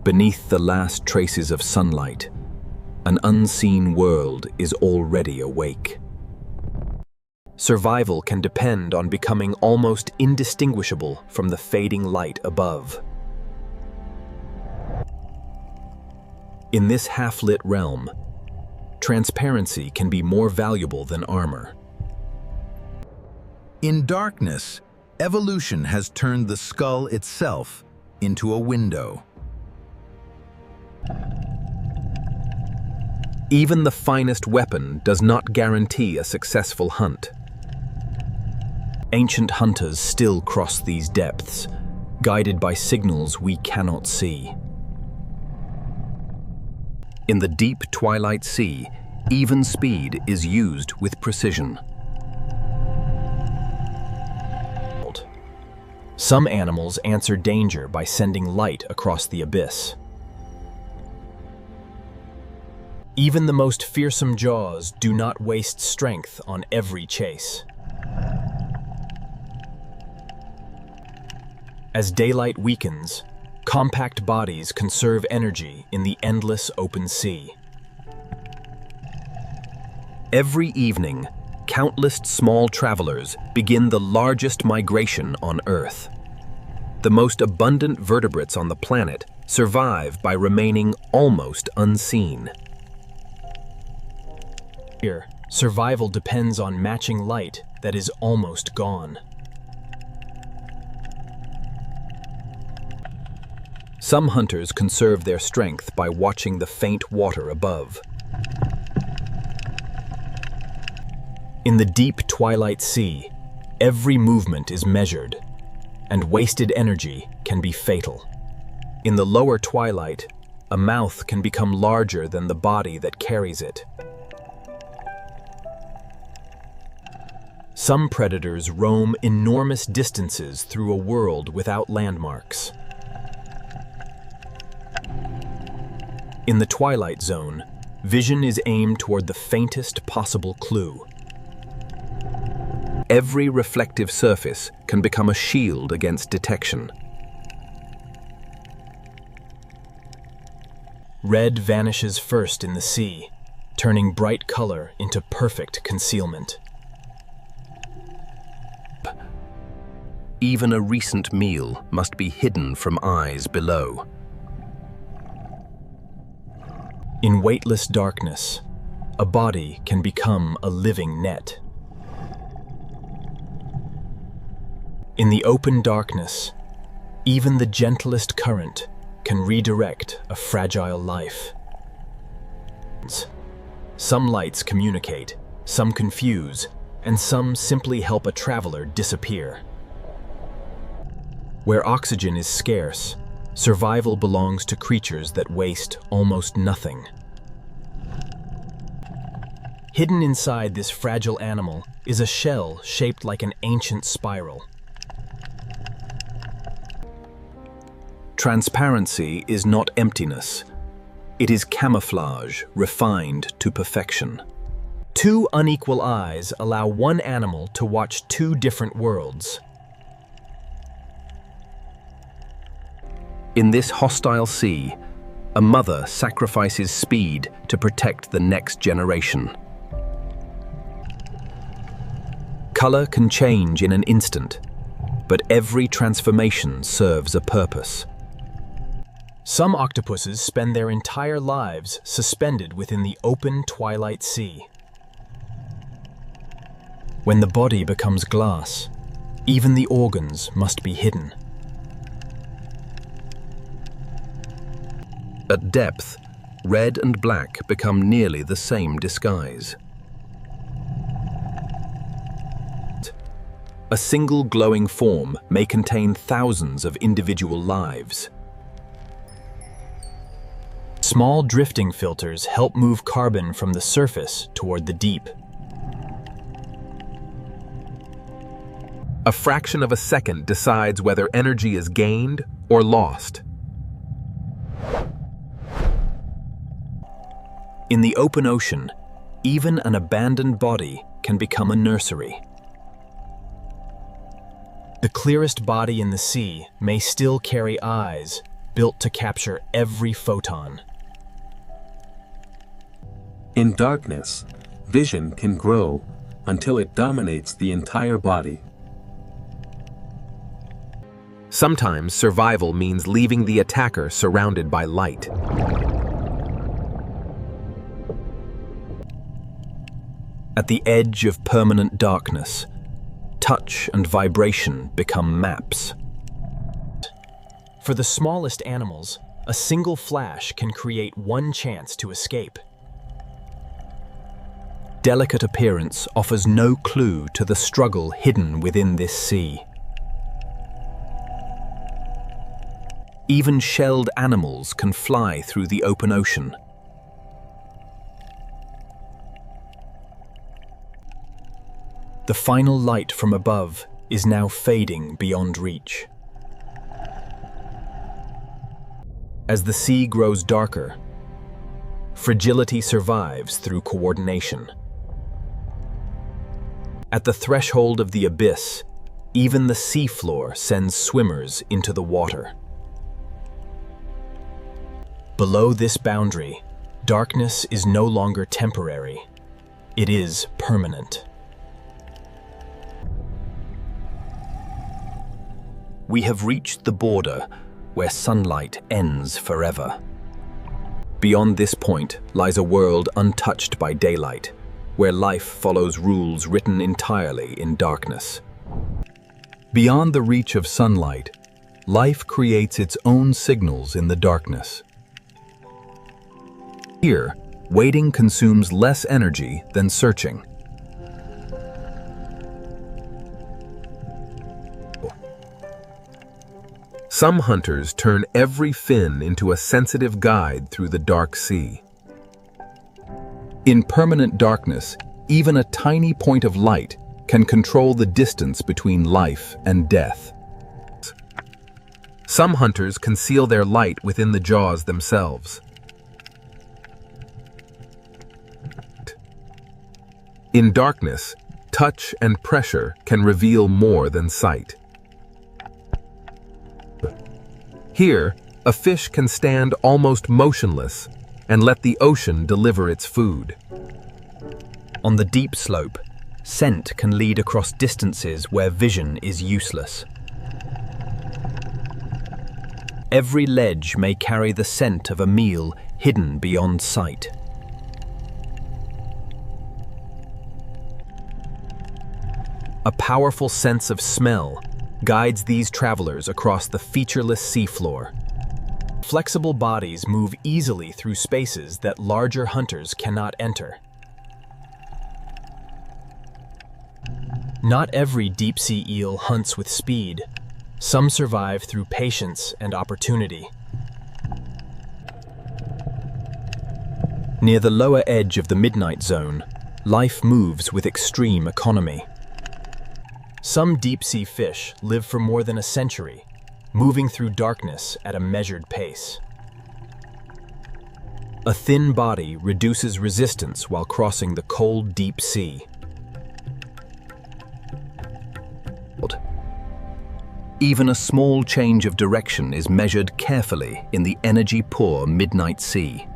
Beneath the last traces of sunlight, an unseen world is already awake. Survival can depend on becoming almost indistinguishable from the fading light above. In this half-lit realm, transparency can be more valuable than armor. In darkness, evolution has turned the skull itself into a window. Even the finest weapon does not guarantee a successful hunt. Ancient hunters still cross these depths, guided by signals we cannot see. In the deep twilight sea, even speed is used with precision. Some animals answer danger by sending light across the abyss. Even the most fearsome jaws do not waste strength on every chase. As daylight weakens, compact bodies conserve energy in the endless open sea. Every evening, countless small travelers begin the largest migration on Earth. The most abundant vertebrates on the planet survive by remaining almost unseen. Here, survival depends on matching light that is almost gone. Some hunters conserve their strength by watching the faint water above. In the deep twilight sea, every movement is measured, and wasted energy can be fatal. In the lower twilight, a mouth can become larger than the body that carries it. Some predators roam enormous distances through a world without landmarks. In the twilight zone, vision is aimed toward the faintest possible clue. Every reflective surface can become a shield against detection. Red vanishes first in the sea, turning bright color into perfect concealment. Even a recent meal must be hidden from eyes below. In weightless darkness, a body can become a living net. In the open darkness, even the gentlest current can redirect a fragile life. Some lights communicate, some confuse, and some simply help a traveler disappear. Where oxygen is scarce, survival belongs to creatures that waste almost nothing. Hidden inside this fragile animal is a shell shaped like an ancient spiral. Transparency is not emptiness. It is camouflage refined to perfection. Two unequal eyes allow one animal to watch two different worlds. In this hostile sea, a mother sacrifices speed to protect the next generation. Color can change in an instant, but every transformation serves a purpose. Some octopuses spend their entire lives suspended within the open twilight sea. When the body becomes glass, even the organs must be hidden. At depth, red and black become nearly the same disguise. A single glowing form may contain thousands of individual lives. Small drifting filters help move carbon from the surface toward the deep. A fraction of a second decides whether energy is gained or lost. In the open ocean, even an abandoned body can become a nursery. The clearest body in the sea may still carry eyes, built to capture every photon. In darkness, vision can grow until it dominates the entire body. Sometimes survival means leaving the attacker surrounded by light. At the edge of permanent darkness, touch and vibration become maps. For the smallest animals, a single flash can create one chance to escape. Delicate appearance offers no clue to the struggle hidden within this sea. Even shelled animals can fly through the open ocean. The final light from above is now fading beyond reach. As the sea grows darker, fragility survives through coordination. At the threshold of the abyss, even the seafloor sends swimmers into the water. Below this boundary, darkness is no longer temporary. It is permanent. We have reached the border where sunlight ends forever. Beyond this point lies a world untouched by daylight, where life follows rules written entirely in darkness. Beyond the reach of sunlight, life creates its own signals in the darkness. Here, waiting consumes less energy than searching. Some hunters turn every fin into a sensitive guide through the dark sea. In permanent darkness, even a tiny point of light can control the distance between life and death. Some hunters conceal their light within the jaws themselves. In darkness, touch and pressure can reveal more than sight. Here, a fish can stand almost motionless and let the ocean deliver its food. On the deep slope, scent can lead across distances where vision is useless. Every ledge may carry the scent of a meal hidden beyond sight. A powerful sense of smell guides these travelers across the featureless seafloor. Flexible bodies move easily through spaces that larger hunters cannot enter. Not every deep-sea eel hunts with speed. Some survive through patience and opportunity. Near the lower edge of the midnight zone, life moves with extreme economy. Some deep-sea fish live for more than a century, moving through darkness at a measured pace. A thin body reduces resistance while crossing the cold, deep sea. Even a small change of direction is measured carefully in the energy-poor midnight sea.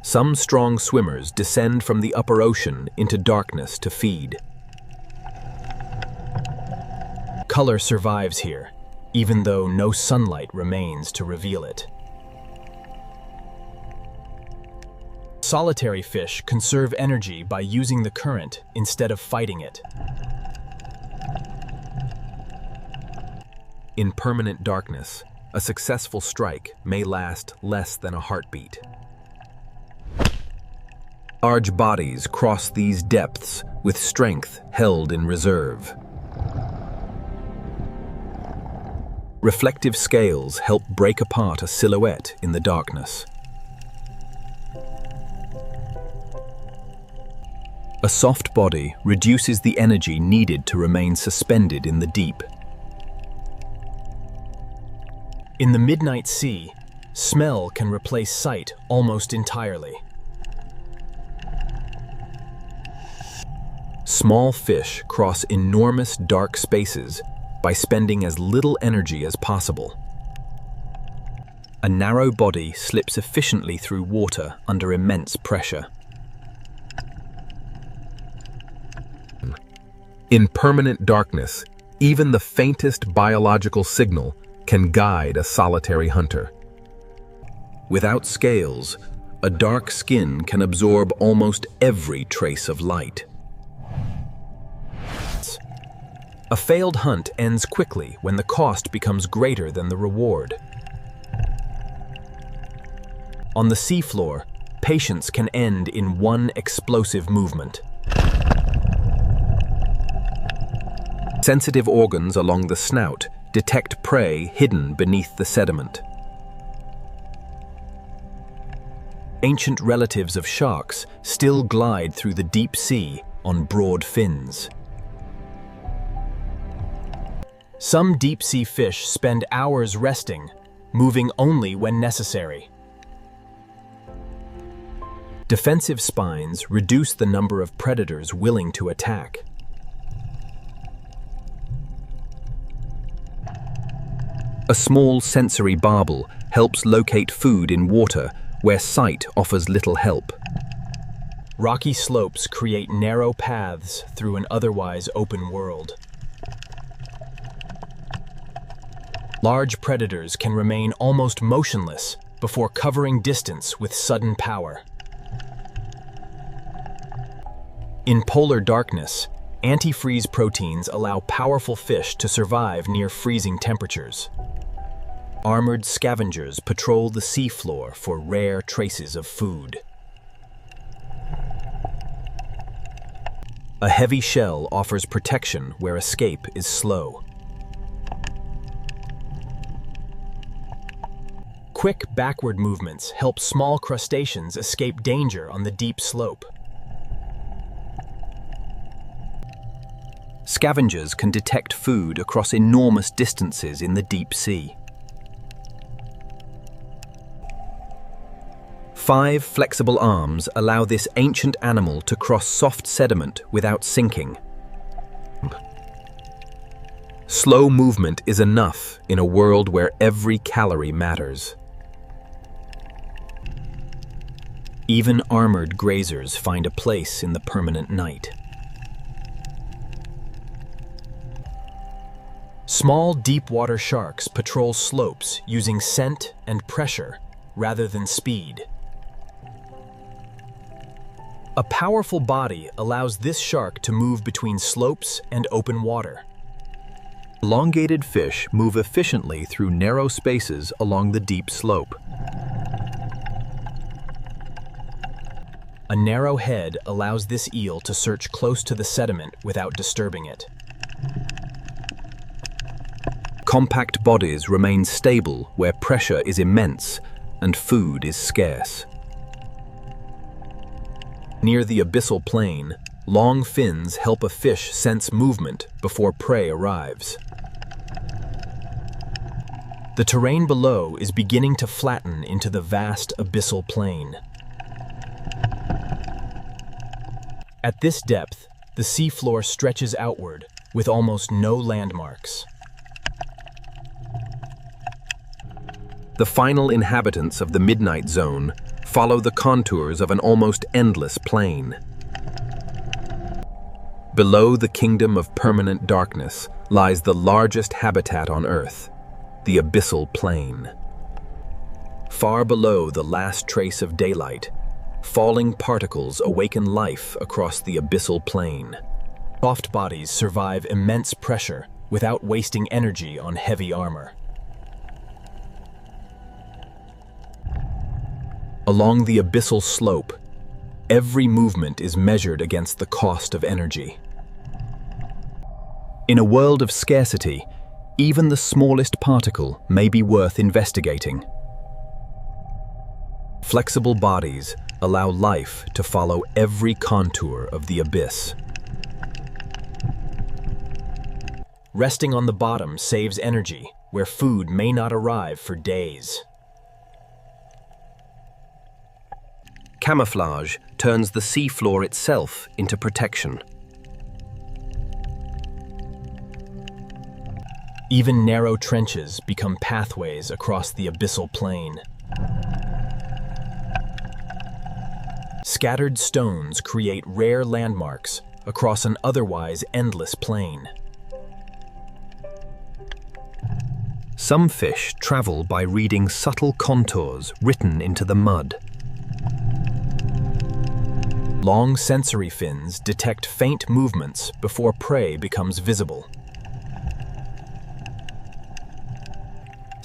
Some strong swimmers descend from the upper ocean into darkness to feed. Color survives here, even though no sunlight remains to reveal it. Solitary fish conserve energy by using the current instead of fighting it. In permanent darkness, a successful strike may last less than a heartbeat. Large bodies cross these depths with strength held in reserve. Reflective scales help break apart a silhouette in the darkness. A soft body reduces the energy needed to remain suspended in the deep. In the midnight sea, smell can replace sight almost entirely. Small fish cross enormous dark spaces by spending as little energy as possible. A narrow body slips efficiently through water under immense pressure. In permanent darkness, even the faintest biological signal can guide a solitary hunter. Without scales, a dark skin can absorb almost every trace of light. A failed hunt ends quickly when the cost becomes greater than the reward. On the seafloor, patience can end in one explosive movement. Sensitive organs along the snout detect prey hidden beneath the sediment. Ancient relatives of sharks still glide through the deep sea on broad fins. Some deep-sea fish spend hours resting, moving only when necessary. Defensive spines reduce the number of predators willing to attack. A small sensory barbel helps locate food in water where sight offers little help. Rocky slopes create narrow paths through an otherwise open world. Large predators can remain almost motionless before covering distance with sudden power. In polar darkness, antifreeze proteins allow powerful fish to survive near freezing temperatures. Armored scavengers patrol the seafloor for rare traces of food. A heavy shell offers protection where escape is slow. Quick backward movements help small crustaceans escape danger on the deep slope. Scavengers can detect food across enormous distances in the deep sea. 5 flexible arms allow this ancient animal to cross soft sediment without sinking. Slow movement is enough in a world where every calorie matters. Even armored grazers find a place in the permanent night. Small deep-water sharks patrol slopes using scent and pressure rather than speed. A powerful body allows this shark to move between slopes and open water. Elongated fish move efficiently through narrow spaces along the deep slope. A narrow head allows this eel to search close to the sediment without disturbing it. Compact bodies remain stable where pressure is immense and food is scarce. Near the abyssal plain, long fins help a fish sense movement before prey arrives. The terrain below is beginning to flatten into the vast abyssal plain. At this depth, the seafloor stretches outward with almost no landmarks. The final inhabitants of the Midnight Zone follow the contours of an almost endless plain. Below the kingdom of permanent darkness lies the largest habitat on Earth, the abyssal plain. Far below the last trace of daylight, falling particles awaken life across the abyssal plain. Soft bodies survive immense pressure without wasting energy on heavy armor. Along the abyssal slope, every movement is measured against the cost of energy. In a world of scarcity, even the smallest particle may be worth investigating. Flexible bodies allow life to follow every contour of the abyss. Resting on the bottom saves energy where food may not arrive for days. Camouflage turns the seafloor itself into protection. Even narrow trenches become pathways across the abyssal plain. Scattered stones create rare landmarks across an otherwise endless plain. Some fish travel by reading subtle contours written into the mud. Long sensory fins detect faint movements before prey becomes visible.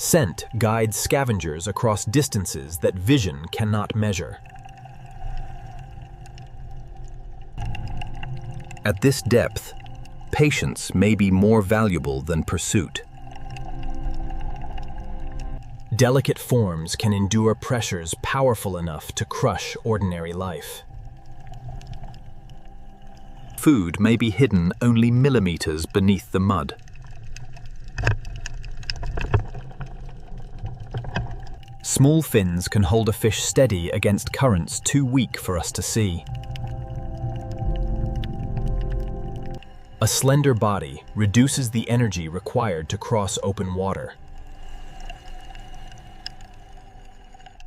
Scent guides scavengers across distances that vision cannot measure. At this depth, patience may be more valuable than pursuit. Delicate forms can endure pressures powerful enough to crush ordinary life. Food may be hidden only millimeters beneath the mud. Small fins can hold a fish steady against currents too weak for us to see. A slender body reduces the energy required to cross open water.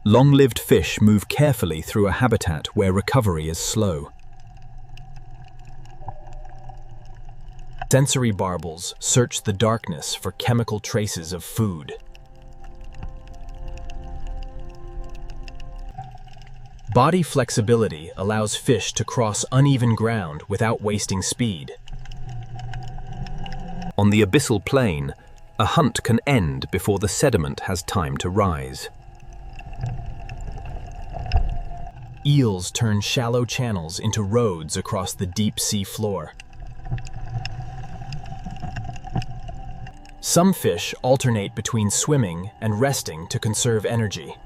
Long-lived fish move carefully through a habitat where recovery is slow. Sensory barbels search the darkness for chemical traces of food. Body flexibility allows fish to cross uneven ground without wasting speed. On the abyssal plain, a hunt can end before the sediment has time to rise. Eels turn shallow channels into roads across the deep sea floor. Some fish alternate between swimming and resting to conserve energy.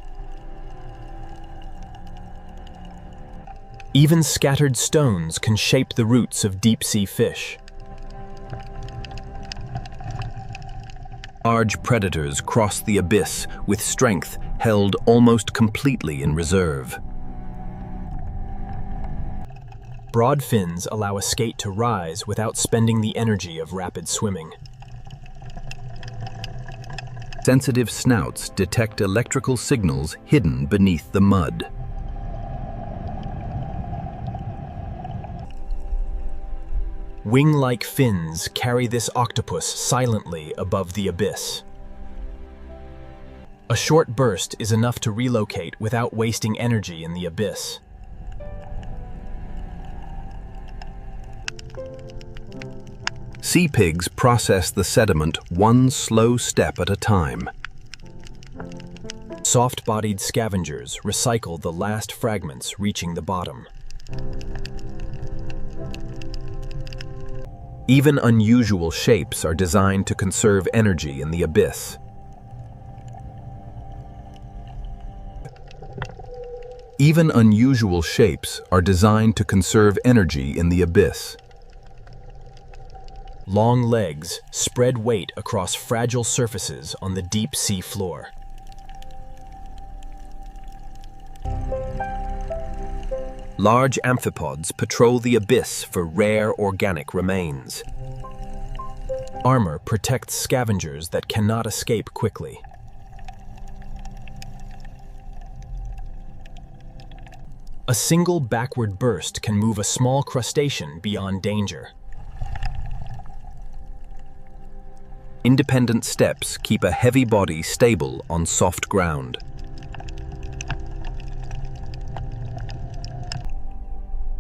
Even scattered stones can shape the roots of deep-sea fish. Large predators cross the abyss with strength held almost completely in reserve. Broad fins allow a skate to rise without spending the energy of rapid swimming. Sensitive snouts detect electrical signals hidden beneath the mud. Wing-like fins carry this octopus silently above the abyss. A short burst is enough to relocate without wasting energy in the abyss. Sea pigs process the sediment one slow step at a time. Soft-bodied scavengers recycle the last fragments reaching the bottom. Even unusual shapes are designed to conserve energy in the abyss. Even unusual shapes are designed to conserve energy in the abyss. Long legs spread weight across fragile surfaces on the deep sea floor. Large amphipods patrol the abyss for rare organic remains. Armor protects scavengers that cannot escape quickly. A single backward burst can move a small crustacean beyond danger. Independent steps keep a heavy body stable on soft ground.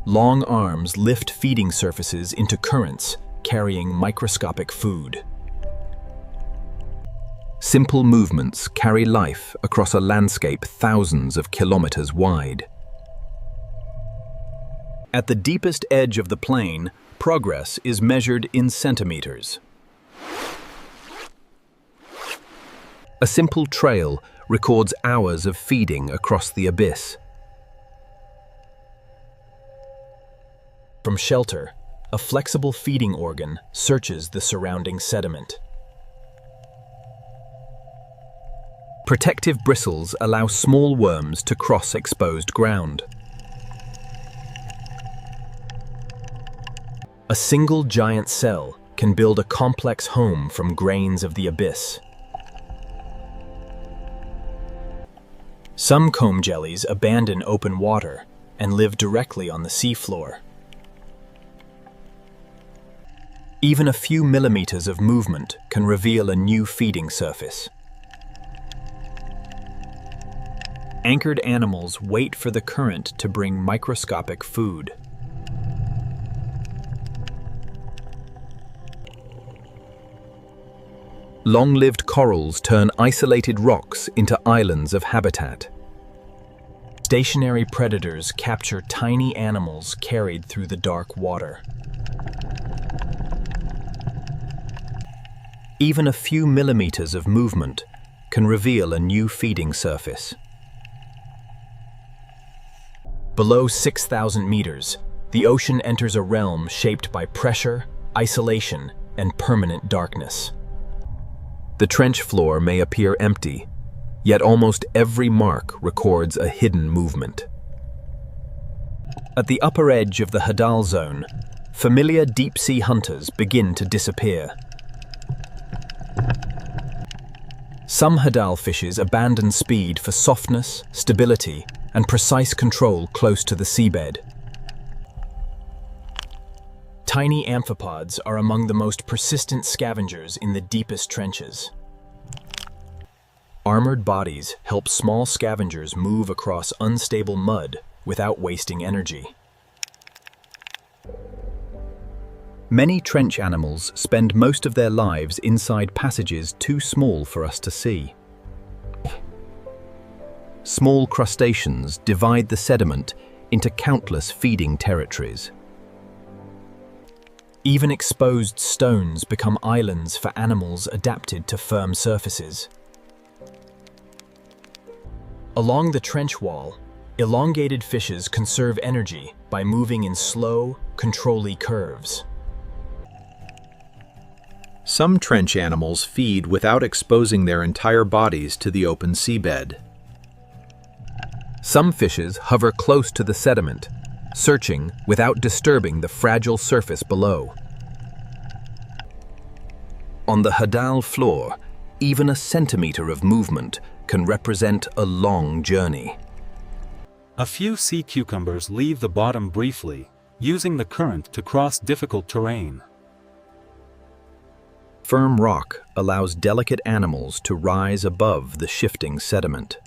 Long arms lift feeding surfaces into currents, carrying microscopic food. Simple movements carry life across a landscape thousands of kilometers wide. At the deepest edge of the plain, progress is measured in centimeters. A simple trail records hours of feeding across the abyss. From shelter, a flexible feeding organ searches the surrounding sediment. Protective bristles allow small worms to cross exposed ground. A single giant cell can build a complex home from grains of the abyss. Some comb jellies abandon open water and live directly on the seafloor. Even a few millimeters of movement can reveal a new feeding surface. Anchored animals wait for the current to bring microscopic food. Long-lived corals turn isolated rocks into islands of habitat. Stationary predators capture tiny animals carried through the dark water. Even a few millimeters of movement can reveal a new feeding surface. Below 6,000 meters, the ocean enters a realm shaped by pressure, isolation, and permanent darkness. The trench floor may appear empty, yet almost every mark records a hidden movement. At the upper edge of the Hadal zone, familiar deep-sea hunters begin to disappear. Some Hadal fishes abandon speed for softness, stability, and precise control close to the seabed. Tiny amphipods are among the most persistent scavengers in the deepest trenches. Armored bodies help small scavengers move across unstable mud without wasting energy. Many trench animals spend most of their lives inside passages too small for us to see. Small crustaceans divide the sediment into countless feeding territories. Even exposed stones become islands for animals adapted to firm surfaces. Along the trench wall, elongated fishes conserve energy by moving in slow, control-y curves. Some trench animals feed without exposing their entire bodies to the open seabed. Some fishes hover close to the sediment, searching without disturbing the fragile surface below. On the Hadal floor, even a centimeter of movement can represent a long journey. A few sea cucumbers leave the bottom briefly, using the current to cross difficult terrain. Firm rock allows delicate animals to rise above the shifting sediment.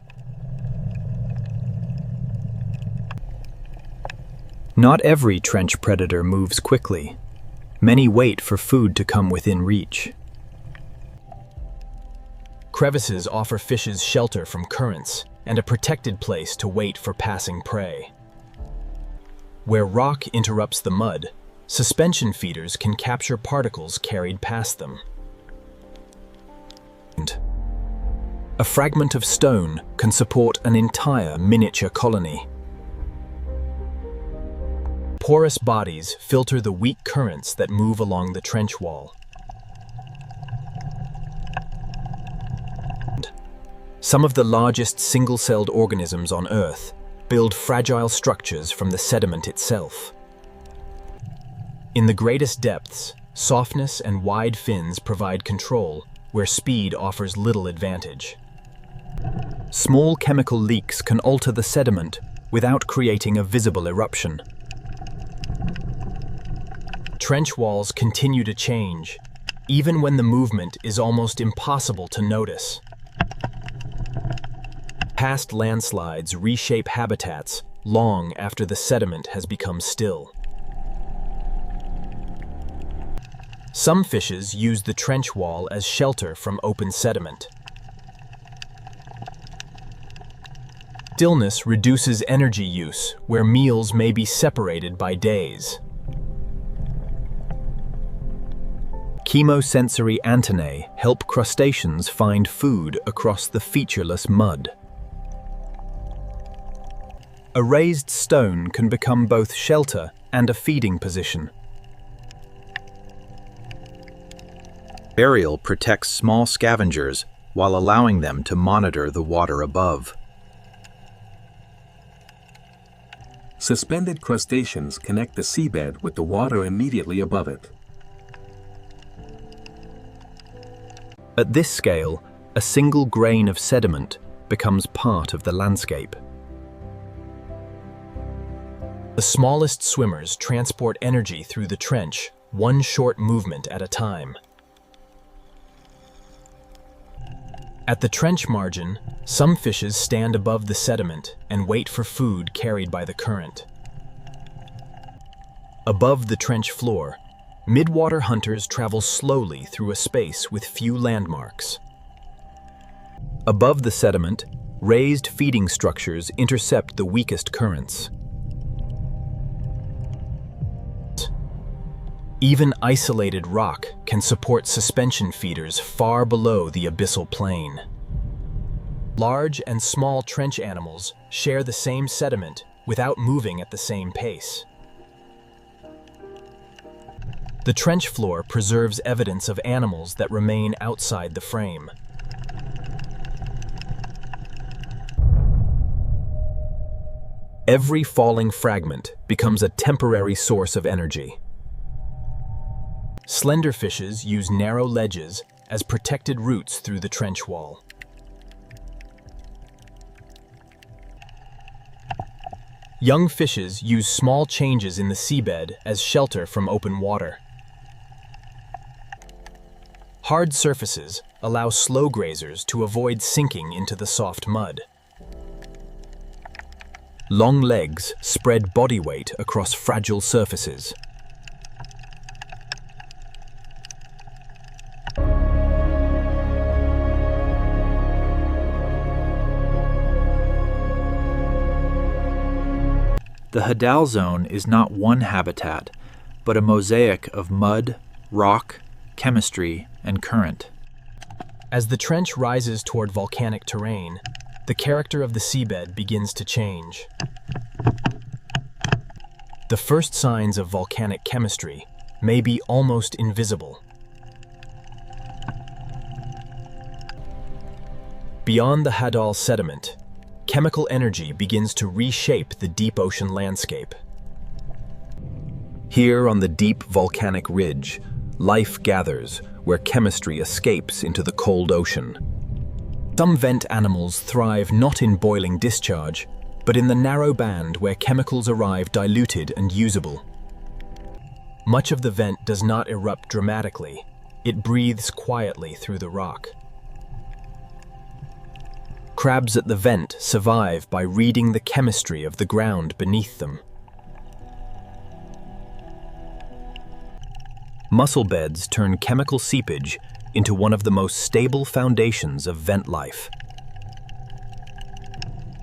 Not every trench predator moves quickly. Many wait for food to come within reach. Crevices offer fishes shelter from currents and a protected place to wait for passing prey. Where rock interrupts the mud, suspension feeders can capture particles carried past them. A fragment of stone can support an entire miniature colony. Porous bodies filter the weak currents that move along the trench wall. Some of the largest single-celled organisms on Earth build fragile structures from the sediment itself. In the greatest depths, softness and wide fins provide control where speed offers little advantage. Small chemical leaks can alter the sediment without creating a visible eruption. Trench walls continue to change, even when the movement is almost impossible to notice. Past landslides reshape habitats long after the sediment has become still. Some fishes use the trench wall as shelter from open sediment. Stillness reduces energy use where meals may be separated by days. Chemosensory antennae help crustaceans find food across the featureless mud. A raised stone can become both shelter and a feeding position. Burial protects small scavengers while allowing them to monitor the water above. Suspended crustaceans connect the seabed with the water immediately above it. At this scale, a single grain of sediment becomes part of the landscape. The smallest swimmers transport energy through the trench, one short movement at a time. At the trench margin, some fishes stand above the sediment and wait for food carried by the current. Above the trench floor, midwater hunters travel slowly through a space with few landmarks. Above the sediment, raised feeding structures intercept the weakest currents. Even isolated rock can support suspension feeders far below the abyssal plain. Large and small trench animals share the same sediment without moving at the same pace. The trench floor preserves evidence of animals that remain outside the frame. Every falling fragment becomes a temporary source of energy. Slender fishes use narrow ledges as protected routes through the trench wall. Young fishes use small changes in the seabed as shelter from open water. Hard surfaces allow slow grazers to avoid sinking into the soft mud. Long legs spread body weight across fragile surfaces. The Hadal zone is not one habitat, but a mosaic of mud, rock, chemistry, and current. As the trench rises toward volcanic terrain, the character of the seabed begins to change. The first signs of volcanic chemistry may be almost invisible. Beyond the Hadal sediment, chemical energy begins to reshape the deep ocean landscape. Here on the deep volcanic ridge, life gathers where chemistry escapes into the cold ocean. Some vent animals thrive not in boiling discharge, but in the narrow band where chemicals arrive diluted and usable. Much of the vent does not erupt dramatically. It breathes quietly through the rock. Crabs at the vent survive by reading the chemistry of the ground beneath them. Mussel beds turn chemical seepage into one of the most stable foundations of vent life.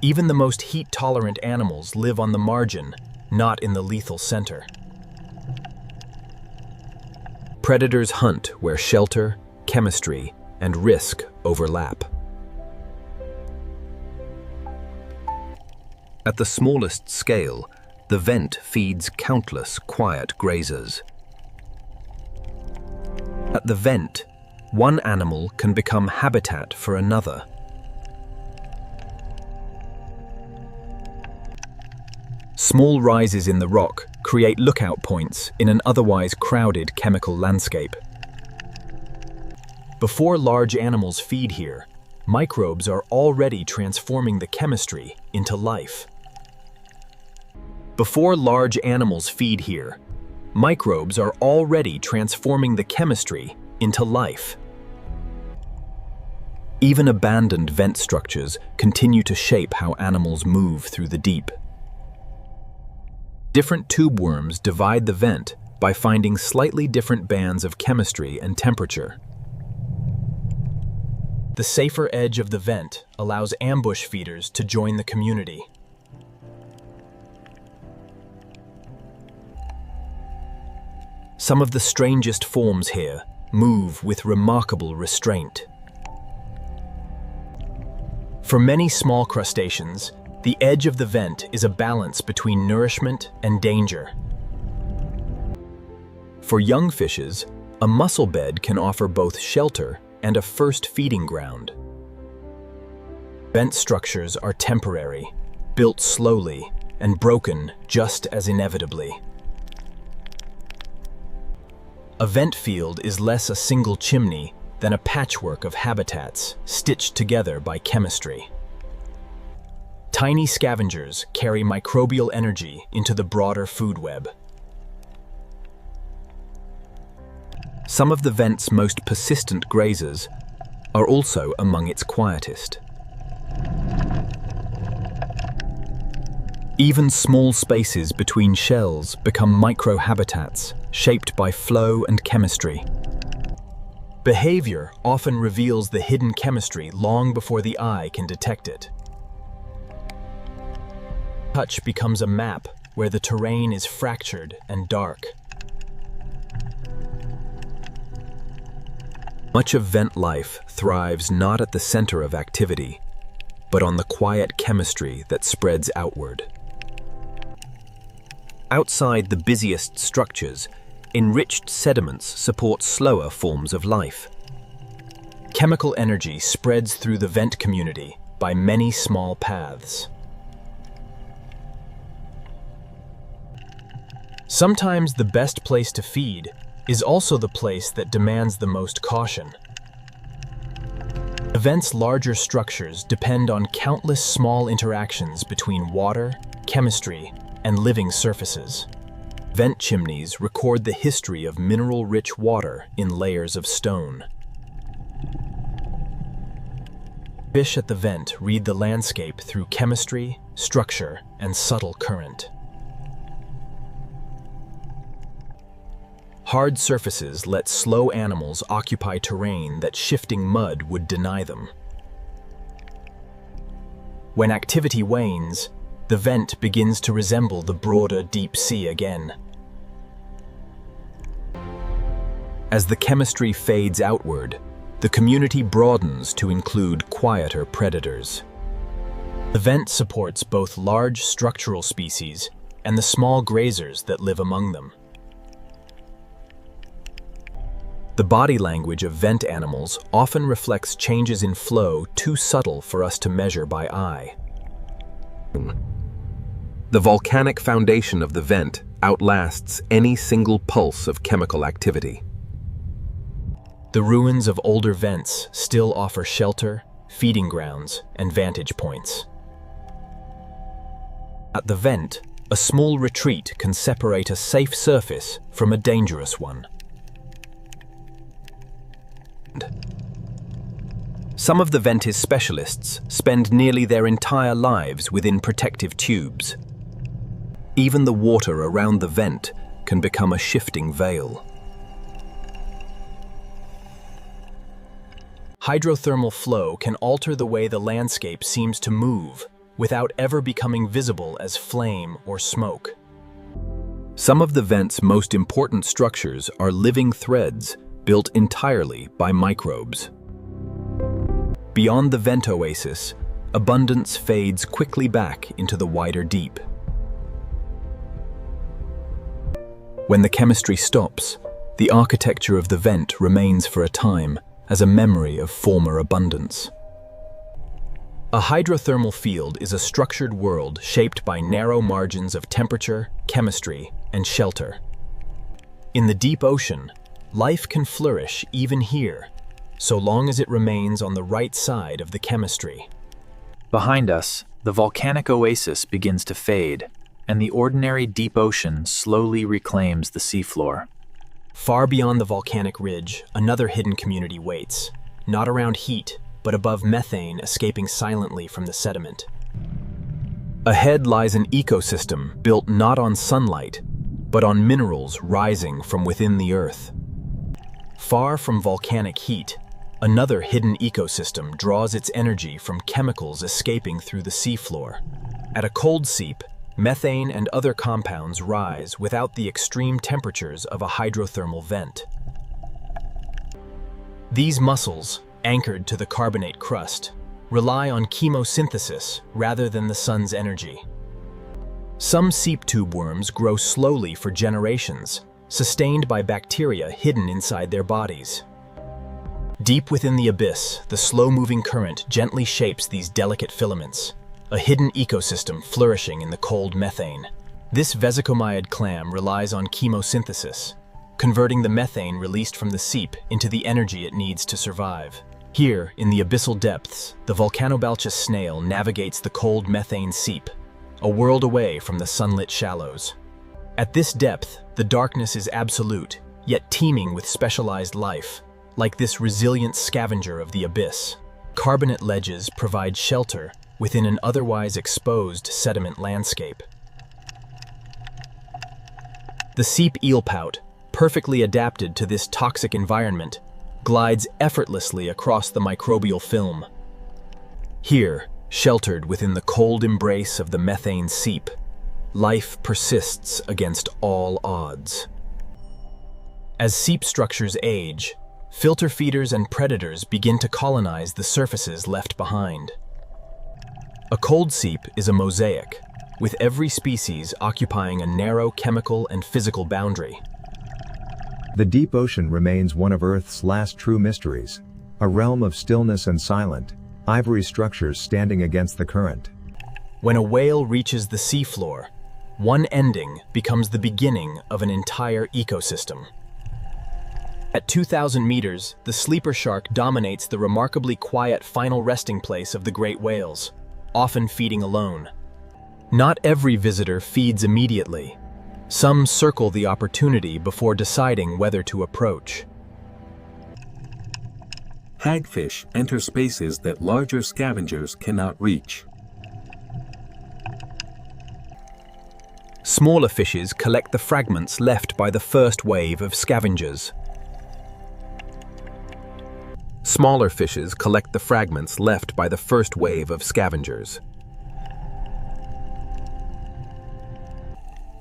Even the most heat-tolerant animals live on the margin, not in the lethal center. Predators hunt where shelter, chemistry, and risk overlap. At the smallest scale, the vent feeds countless quiet grazers. At the vent, one animal can become habitat for another. Small rises in the rock create lookout points in an otherwise crowded chemical landscape. Before large animals feed here, microbes are already transforming the chemistry into life. Before large animals feed here, microbes are already transforming the chemistry into life. Even abandoned vent structures continue to shape how animals move through the deep. Different tube worms divide the vent by finding slightly different bands of chemistry and temperature. The safer edge of the vent allows ambush feeders to join the community. Some of the strangest forms here move with remarkable restraint. For many small crustaceans, the edge of the vent is a balance between nourishment and danger. For young fishes, a mussel bed can offer both shelter and a first feeding ground. Vent structures are temporary, built slowly, and broken just as inevitably. A vent field is less a single chimney than a patchwork of habitats stitched together by chemistry. Tiny scavengers carry microbial energy into the broader food web. Some of the vent's most persistent grazers are also among its quietest. Even small spaces between shells become microhabitats shaped by flow and chemistry. Behavior often reveals the hidden chemistry long before the eye can detect it. Touch becomes a map where the terrain is fractured and dark. Much of vent life thrives not at the center of activity, but on the quiet chemistry that spreads outward. Outside the busiest structures, enriched sediments support slower forms of life. Chemical energy spreads through the vent community by many small paths. Sometimes the best place to feed is also the place that demands the most caution. The vent's larger structures depend on countless small interactions between water, chemistry, and living surfaces. Vent chimneys record the history of mineral-rich water in layers of stone. Fish at the vent read the landscape through chemistry, structure, and subtle current. Hard surfaces let slow animals occupy terrain that shifting mud would deny them. When activity wanes, the vent begins to resemble the broader deep sea again. As the chemistry fades outward, the community broadens to include quieter predators. The vent supports both large structural species and the small grazers that live among them. The body language of vent animals often reflects changes in flow too subtle for us to measure by eye. The volcanic foundation of the vent outlasts any single pulse of chemical activity. The ruins of older vents still offer shelter, feeding grounds, and vantage points. At the vent, a small retreat can separate a safe surface from a dangerous one. Some of the ventis specialists spend nearly their entire lives within protective tubes. Even the water around the vent can become a shifting veil. Hydrothermal flow can alter the way the landscape seems to move without ever becoming visible as flame or smoke. Some of the vent's most important structures are living threads built entirely by microbes. Beyond the vent oasis, abundance fades quickly back into the wider deep. When the chemistry stops, the architecture of the vent remains for a time as a memory of former abundance. A hydrothermal field is a structured world shaped by narrow margins of temperature, chemistry, and shelter. In the deep ocean, life can flourish even here, so long as it remains on the right side of the chemistry. Behind us, the volcanic oasis begins to fade, and the ordinary deep ocean slowly reclaims the seafloor. Far beyond the volcanic ridge, another hidden community waits, not around heat, but above methane escaping silently from the sediment. Ahead lies an ecosystem built not on sunlight, but on minerals rising from within the earth. Far from volcanic heat, another hidden ecosystem draws its energy from chemicals escaping through the seafloor. At a cold seep, methane and other compounds rise without the extreme temperatures of a hydrothermal vent. These mussels, anchored to the carbonate crust, rely on chemosynthesis rather than the sun's energy. Some seep tube worms grow slowly for generations, sustained by bacteria hidden inside their bodies. Deep within the abyss, the slow-moving current gently shapes these delicate filaments, a hidden ecosystem flourishing in the cold methane. This vesicomyid clam relies on chemosynthesis, converting the methane released from the seep into the energy it needs to survive. Here, in the abyssal depths, the volcanobalcus snail navigates the cold methane seep, a world away from the sunlit shallows. At this depth, the darkness is absolute, yet teeming with specialized life, like this resilient scavenger of the abyss. Carbonate ledges provide shelter within an otherwise exposed sediment landscape. The seep eelpout, perfectly adapted to this toxic environment, glides effortlessly across the microbial film. Here, sheltered within the cold embrace of the methane seep, life persists against all odds. As seep structures age, filter feeders and predators begin to colonize the surfaces left behind. A cold seep is a mosaic, with every species occupying a narrow chemical and physical boundary. The deep ocean remains one of Earth's last true mysteries, a realm of stillness and silent, ivory structures standing against the current. When a whale reaches the seafloor, one ending becomes the beginning of an entire ecosystem. At 2,000 meters, the sleeper shark dominates the remarkably quiet final resting place of the great whales, often feeding alone. Not every visitor feeds immediately. Some circle the opportunity before deciding whether to approach. Hagfish enter spaces that larger scavengers cannot reach. Smaller fishes collect the fragments left by the first wave of scavengers. Smaller fishes collect the fragments left by the first wave of scavengers.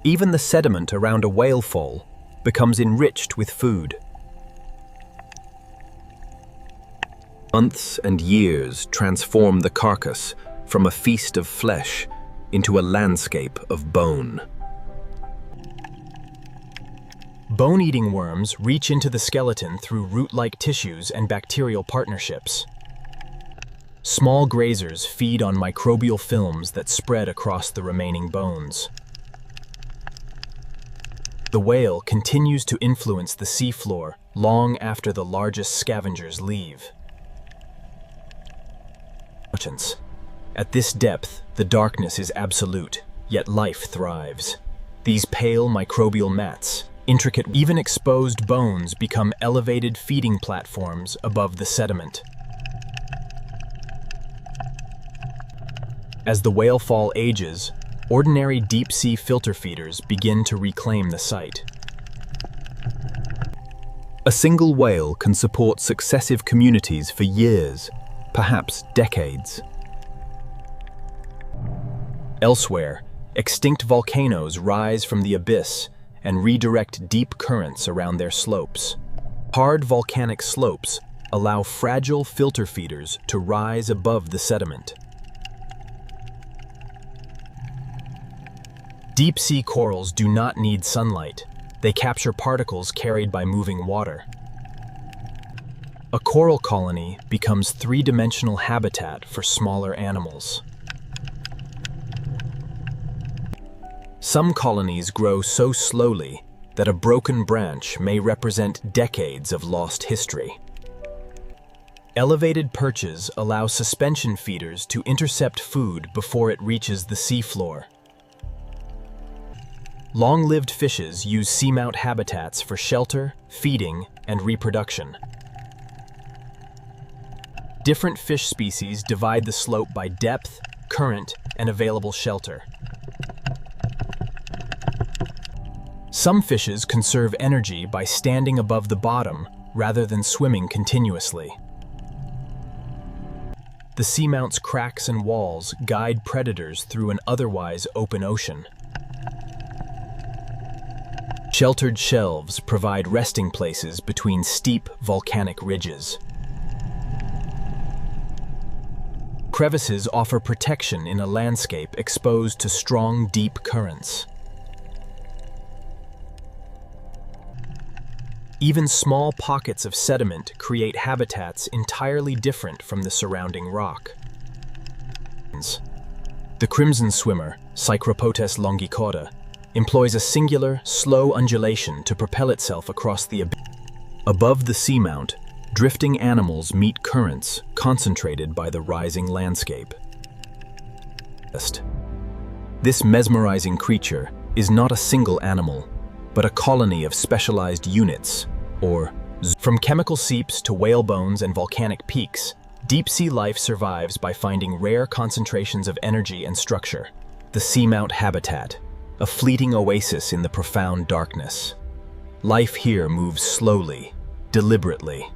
Even the sediment around a whale fall becomes enriched with food. Months and years transform the carcass from a feast of flesh into a landscape of bone. Bone-eating worms reach into the skeleton through root-like tissues and bacterial partnerships. Small grazers feed on microbial films that spread across the remaining bones. The whale continues to influence the seafloor long after the largest scavengers leave. At this depth, the darkness is absolute, yet life thrives. These pale microbial mats, intricate, even exposed bones become elevated feeding platforms above the sediment. As the whale fall ages, ordinary deep-sea filter feeders begin to reclaim the site. A single whale can support successive communities for years, perhaps decades. Elsewhere, extinct volcanoes rise from the abyss and redirect deep currents around their slopes. Hard volcanic slopes allow fragile filter feeders to rise above the sediment. Deep-sea corals do not need sunlight. They capture particles carried by moving water. A coral colony becomes three-dimensional habitat for smaller animals. Some colonies grow so slowly that a broken branch may represent decades of lost history. Elevated perches allow suspension feeders to intercept food before it reaches the seafloor. Long-lived fishes use seamount habitats for shelter, feeding, and reproduction. Different fish species divide the slope by depth, current, and available shelter. Some fishes conserve energy by standing above the bottom rather than swimming continuously. The seamount's cracks and walls guide predators through an otherwise open ocean. Sheltered shelves provide resting places between steep volcanic ridges. Crevices offer protection in a landscape exposed to strong, deep currents. Even small pockets of sediment create habitats entirely different from the surrounding rock. The crimson swimmer, Psychropotes longicorda, employs a singular, slow undulation to propel itself across the abyss. Above the seamount, drifting animals meet currents concentrated by the rising landscape. This mesmerizing creature is not a single animal, but a colony of specialized units, or from chemical seeps to whale bones and volcanic peaks, deep-sea life survives by finding rare concentrations of energy and structure. The seamount habitat, a fleeting oasis in the profound darkness. Life here moves slowly, deliberately.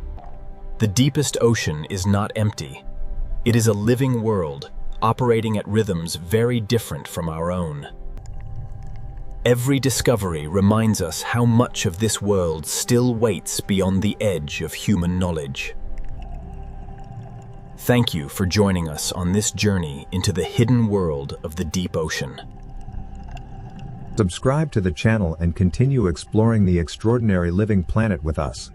The deepest ocean is not empty. It is a living world, operating at rhythms very different from our own. Every discovery reminds us how much of this world still waits beyond the edge of human knowledge. Thank you for joining us on this journey into the hidden world of the deep ocean. Subscribe to the channel and continue exploring the extraordinary living planet with us.